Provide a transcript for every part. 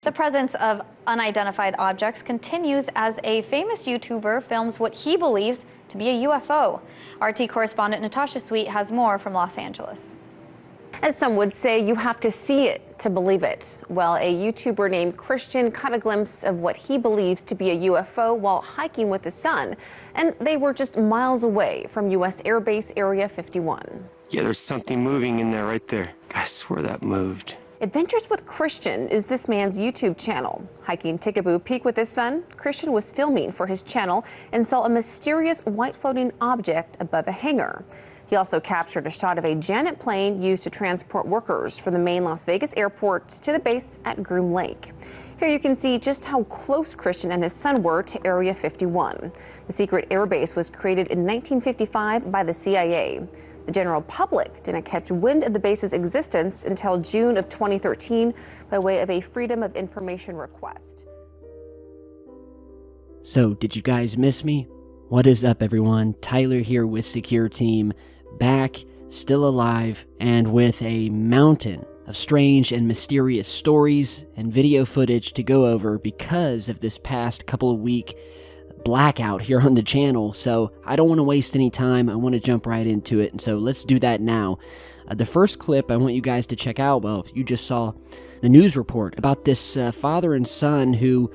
The presence of unidentified objects continues as a famous YouTuber films what he believes to be a UFO. RT correspondent Natasha Sweet has more from Los Angeles. As some would say, you have to see it to believe it. Well, a YouTuber named Christian caught a glimpse of what he believes to be a UFO while hiking with his son, and they were just miles away from U.S. Air Base Area 51. Yeah, there's something moving in there right there. I swear that moved. Adventures with Christian is this man's YouTube channel. Hiking Tikaboo Peak with his son, Christian was filming for his channel and saw a mysterious white floating object above a hangar. He also captured a shot of a Janet plane used to transport workers from the main Las Vegas airport to the base at Groom Lake. Here you can see just how close Christian and his son were to Area 51. The secret airbase was created in 1955 by the CIA. The general public didn't catch wind of the base's existence until June of 2013 by way of a Freedom of Information request. So, did you guys miss me? What is up, everyone? Tyler here with Secure Team, back, still alive, and with a mountain of strange and mysterious stories and video footage to go over because of this past couple of week blackout here on the channel. So I don't want to waste any time. I want to jump right into it, and so let's do that now. The first clip I want you guys to check out, well, you just saw the news report about this father and son who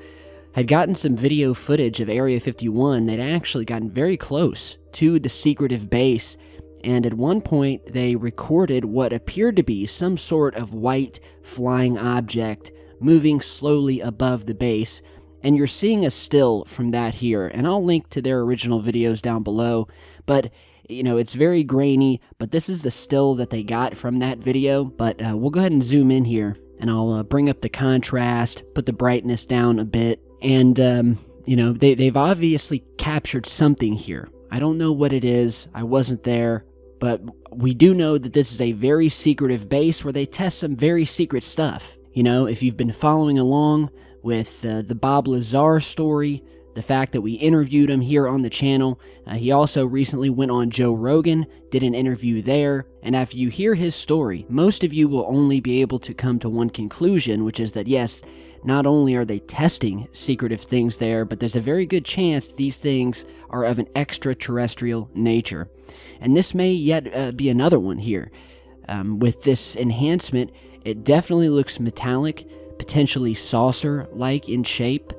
had gotten some video footage of Area 51. They'd actually gotten very close to the secretive base, and at one point they recorded what appeared to be some sort of white flying object moving slowly above the base. And you're seeing a still from that here, and I'll link to their original videos down below, but you know, it's very grainy, but this is the still that they got from that video. But we'll go ahead and zoom in here, and I'll bring up the contrast, put the brightness down a bit, and you know, they've obviously captured something here. I don't know what it is, I wasn't there, but we do know that this is a very secretive base where they test some very secret stuff. You know, if you've been following along with the Bob Lazar story, the fact that we interviewed him here on the channel. He also recently went on Joe Rogan, did an interview there, and after you hear his story, most of you will only be able to come to one conclusion, which is that yes, not only are they testing secretive things there, but there's a very good chance these things are of an extraterrestrial nature. And this may yet be another one here. With this enhancement, it definitely looks metallic, potentially saucer-like in shape.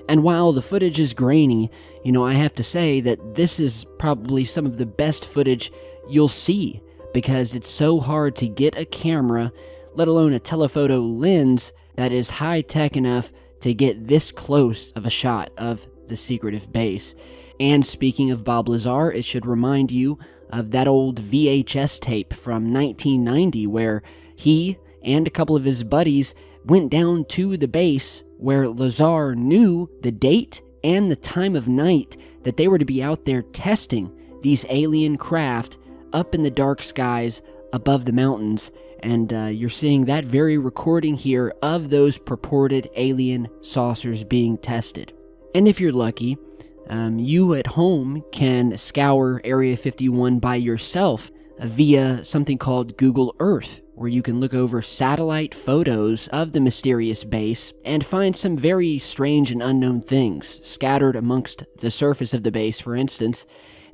And while the footage is grainy, you know, I have to say that this is probably some of the best footage you'll see, because it's so hard to get a camera, let alone a telephoto lens, that is high-tech enough to get this close of a shot of the secretive base. And speaking of Bob Lazar, it should remind you of that old VHS tape from 1990 where he and a couple of his buddies went down to the base where Lazar knew the date and the time of night that they were to be out there testing these alien craft up in the dark skies above the mountains. And you're seeing that very recording here of those purported alien saucers being tested. And if you're lucky, you at home can scour Area 51 by yourself via something called Google Earth, where you can look over satellite photos of the mysterious base and find some very strange and unknown things scattered amongst the surface of the base. For instance,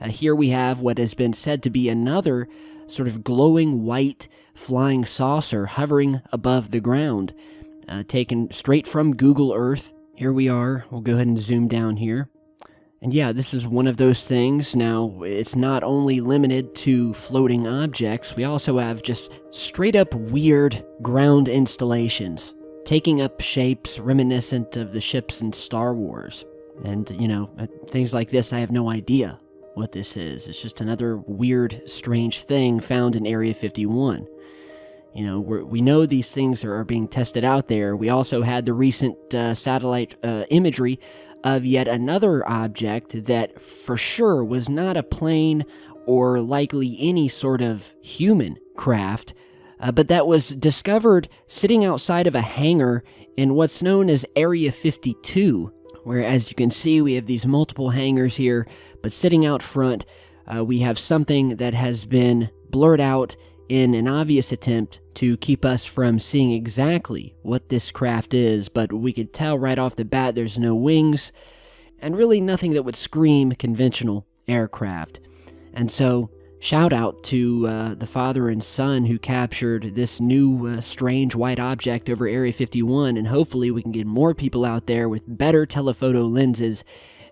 here we have what has been said to be another sort of glowing white flying saucer hovering above the ground, taken straight from Google Earth. Here we are. We'll go ahead and zoom down here. And yeah, this is one of those things. Now, it's not only limited to floating objects, we also have just straight up weird ground installations, taking up shapes reminiscent of the ships in Star Wars. And, you know, things like this, I have no idea what this is. It's just another weird, strange thing found in Area 51. You know, we know these things are being tested out there. We also had the recent satellite imagery of yet another object that for sure was not a plane or likely any sort of human craft, but that was discovered sitting outside of a hangar in what's known as Area 52, where, as you can see, we have these multiple hangars here, but sitting out front, we have something that has been blurred out in an obvious attempt to keep us from seeing exactly what this craft is, but we could tell right off the bat there's no wings, and really nothing that would scream conventional aircraft. And so, shout out to the father and son who captured this new strange white object over Area 51, and hopefully we can get more people out there with better telephoto lenses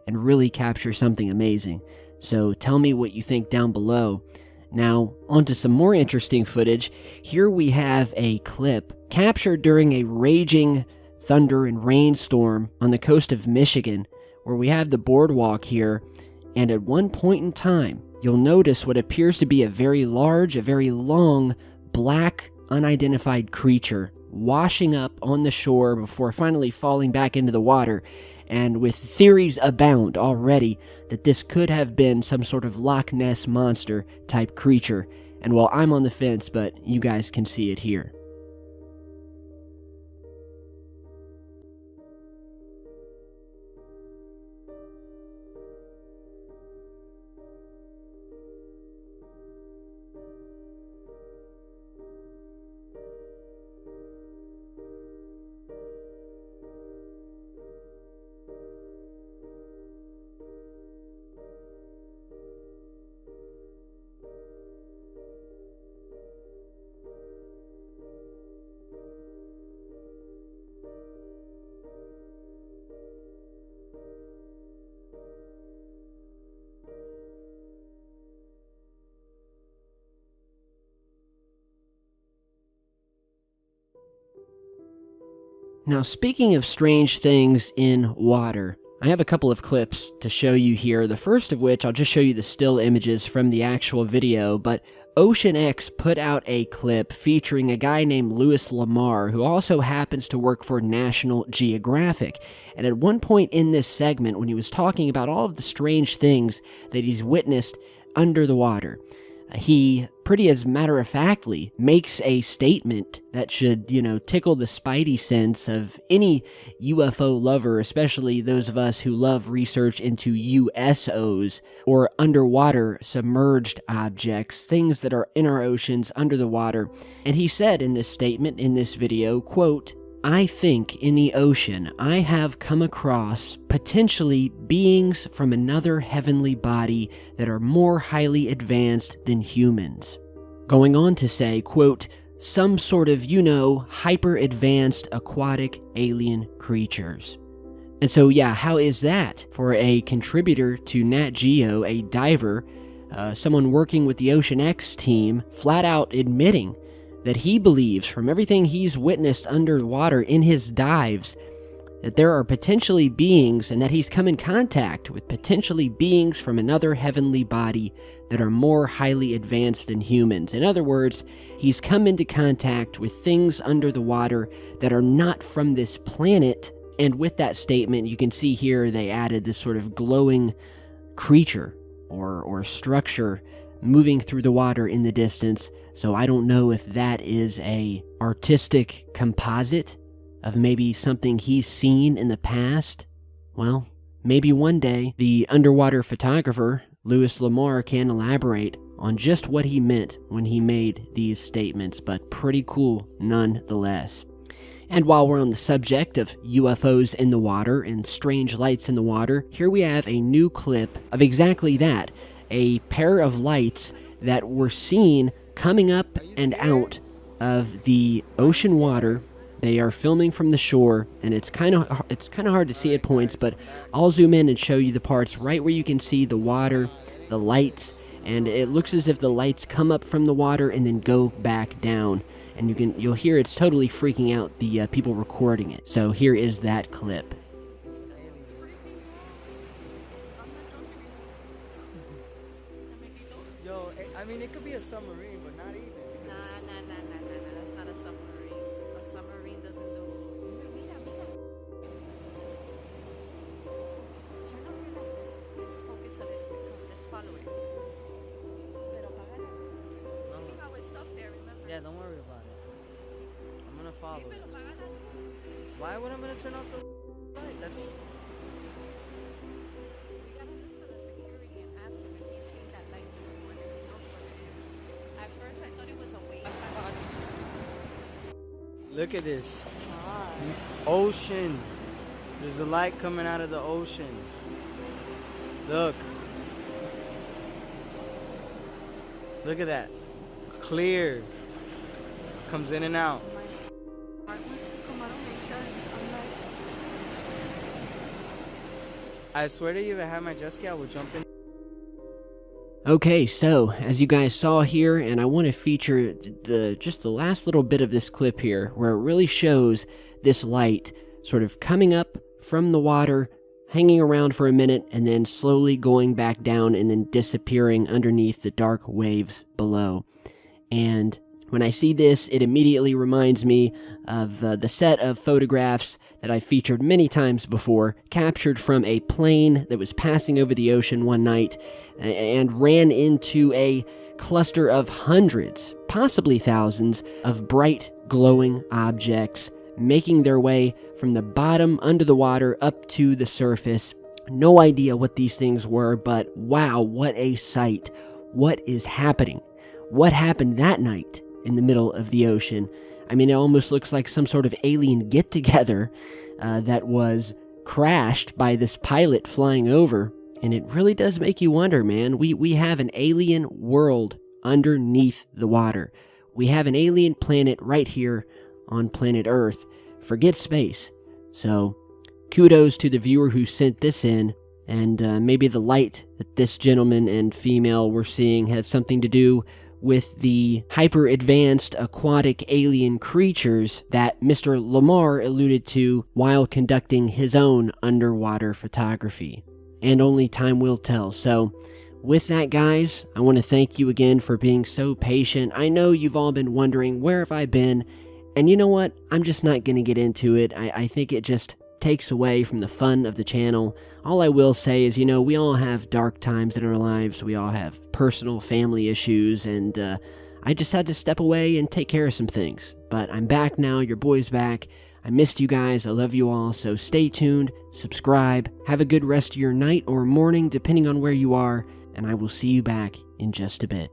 and really capture something amazing. So tell me what you think down below. Now, onto some more interesting footage. Here we have a clip captured during a raging thunder and rainstorm on the coast of Michigan, where we have the boardwalk here, and at one point in time, you'll notice what appears to be a very large, a very long, black, unidentified creature washing up on the shore before finally falling back into the water. And with theories abound already that this could have been some sort of Loch Ness monster type creature. And well, I'm on the fence, but you guys can see it here. Now, speaking of strange things in water, I have a couple of clips to show you here. The first of which, I'll just show you the still images from the actual video, but OceanX put out a clip featuring a guy named Louis Lamar, who also happens to work for National Geographic. And at one point in this segment, when he was talking about all of the strange things that he's witnessed under the water, he, pretty as matter-of-factly, makes a statement that should, tickle the spidey sense of any UFO lover, especially those of us who love research into USOs, or underwater submerged objects, things that are in our oceans, under the water. And he said in this statement, in this video, quote, "I think in the ocean I have come across potentially beings from another heavenly body that are more highly advanced than humans." Going on to say, quote, "some sort of, hyper-advanced aquatic alien creatures." And so, yeah, how is that for a contributor to Nat Geo, a diver, someone working with the OceanX team, flat out admitting that he believes, from everything he's witnessed underwater in his dives, that there are potentially beings, and that he's come in contact with potentially beings from another heavenly body that are more highly advanced than humans. In other words, he's come into contact with things under the water that are not from this planet. And with that statement, you can see here they added this sort of glowing creature or structure moving through the water in the distance. So I don't know if that is a artistic composite of maybe something he's seen in the past. Well, maybe one day the underwater photographer, Louis Lamar, can elaborate on just what he meant when he made these statements, but pretty cool nonetheless. And while we're on the subject of UFOs in the water and strange lights in the water, here we have a new clip of exactly that. A pair of lights that were seen coming up and out of the ocean water. They are filming from the shore, and it's kind of hard to see at points, but I'll zoom in and show you the parts right where you can see the water, the lights, and it looks as if the lights come up from the water and then go back down. And you'll hear it's totally freaking out the people recording it. So here is that clip. Yo, I mean, it could be a submarine, but not even. Nah, that's not a submarine. A submarine doesn't do. Mira. Turn off your light. Let's focus a little bit. Come, let's follow it. Pero apágala. See how it's up there, remember? Yeah, don't worry about it. I'm gonna follow Sí, it. pero apágala. Why would I gonna turn off the light? That's. We gotta look for the security and ask him if he's seen that light before, whether he knows what it is. At first, I thought it was a Look at this. Ocean. There's a light coming out of the ocean. Look. Look at that. Clear. Comes in and out. My heart wants to come out of my chest. I'm like, I swear to you, if I had my jet ski, I would jump in. Okay, so as you guys saw here, and I want to feature just the last little bit of this clip here, where it really shows this light sort of coming up from the water, hanging around for a minute, and then slowly going back down and then disappearing underneath the dark waves below. And when I see this, it immediately reminds me of the set of photographs that I've featured many times before, captured from a plane that was passing over the ocean one night and ran into a cluster of hundreds, possibly thousands, of bright glowing objects making their way from the bottom under the water up to the surface. No idea what these things were, but wow, what a sight. What is happening? What happened that night in the middle of the ocean? I mean, it almost looks like some sort of alien get-together that was crashed by this pilot flying over. And it really does make you wonder, man. We have an alien world underneath the water. We have an alien planet right here on planet Earth. Forget space. So, kudos to the viewer who sent this in. And maybe the light that this gentleman and female were seeing had something to do with the hyper-advanced aquatic alien creatures that Mr. Lamar alluded to while conducting his own underwater photography. And only time will tell. So, with that, guys, I want to thank you again for being so patient. I know you've all been wondering, where have I been? And you know what? I'm just not going to get into it. I think it just takes away from the fun of the channel. All I will say is, we all have dark times in our lives. We all have personal family issues, and I just had to step away and take care of some things. But I'm back now. Your boy's back. I missed you guys. I love you all. So stay tuned, subscribe, have a good rest of your night or morning, depending on where you are, and I will see you back in just a bit.